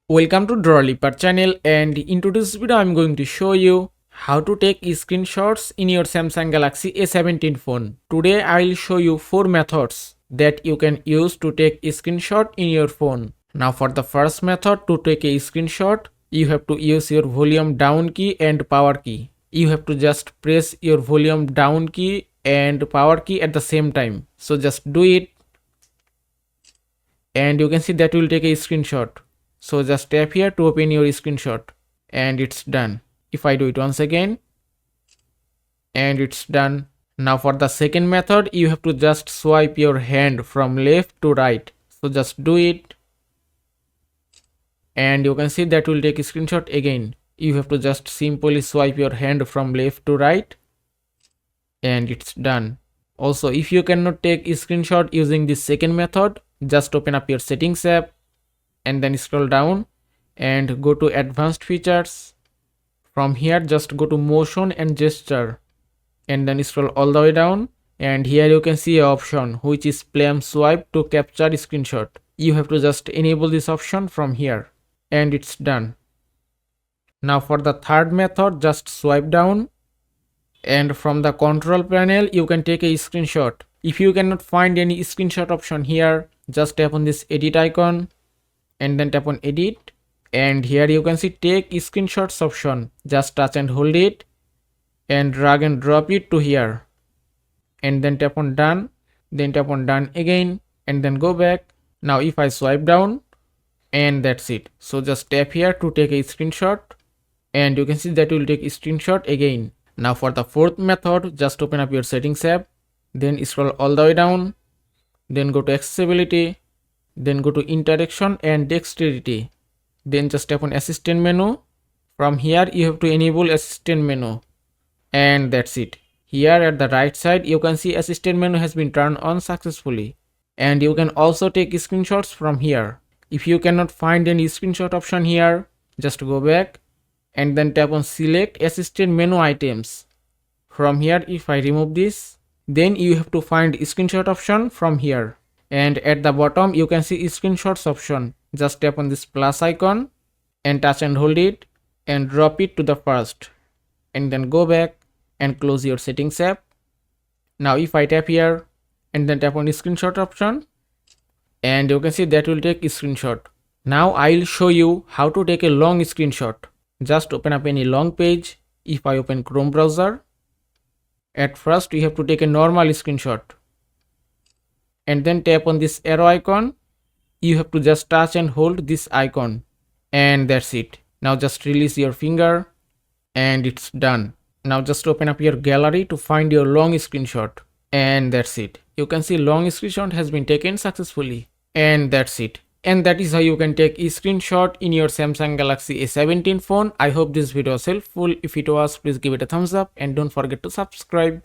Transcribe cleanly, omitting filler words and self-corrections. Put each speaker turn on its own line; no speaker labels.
Welcome to Drawliper channel, and in today's video I'm going to show you how to take screenshots in your Samsung Galaxy A17 phone. Today I will show you 4 methods that you can use to take a screenshot in your phone. Now for the first method to take a screenshot, you have to use your volume down key and power key. You have to just press your volume down key and power key at the same time. So just do it, and you can see that will take a screenshot. So just tap here to open your screenshot, and it's done. If I do it once again, and it's done. Now for the second method, you have to just swipe your hand from left to right. So just do it, and you can see that will take a screenshot again. You have to just simply swipe your hand from left to right, and it's done. Also, if you cannot take a screenshot using this second method, just open up your settings app and then scroll down and go to advanced features. From here just go to motion and gesture, and then scroll all the way down, and here you can see an option which is palm swipe to capture screenshot. You have to just enable this option from here, and it's done. Now for the third method, just swipe down, and from the control panel you can take a screenshot. If you cannot find any screenshot option here, just tap on this edit icon and then tap on edit, and here you can see take screenshots option. Just touch and hold it and drag and drop it to here, and then tap on done, then tap on done again, and then go back. Now if I swipe down, and that's it. So just tap here to take a screenshot, and you can see that will take a screenshot again. Now for the fourth method, just open up your settings app, then scroll all the way down, then go to accessibility, then go to interaction and dexterity, then just tap on assistant menu. From here you have to enable assistant menu, and that's it. Here at the right side you can see assistant menu has been turned on successfully, and you can also take screenshots from here. If you cannot find any screenshot option here, just go back and then tap on select assistant menu items. From here if I remove this, then you have to find screenshot option from here, and at the bottom you can see screenshots option. Just tap on this plus icon and touch and hold it and drop it to the first, and then go back and close your settings app. Now if I tap here and then tap on the screenshot option, and you can see that will take a screenshot. Now I will show you how to take a long screenshot. Just open up any long page. If I open Chrome browser, at first you have to take a normal screenshot, and then tap on this arrow icon. You have to just touch and hold this icon, and that's it. Now just release your finger, and it's done. Now just open up your gallery to find your long screenshot, and that's it. You can see long screenshot has been taken successfully, and that's it. And that is how you can take a screenshot in your Samsung Galaxy A17 phone. I hope this video was helpful. If it was, please give it a thumbs up and don't forget to subscribe.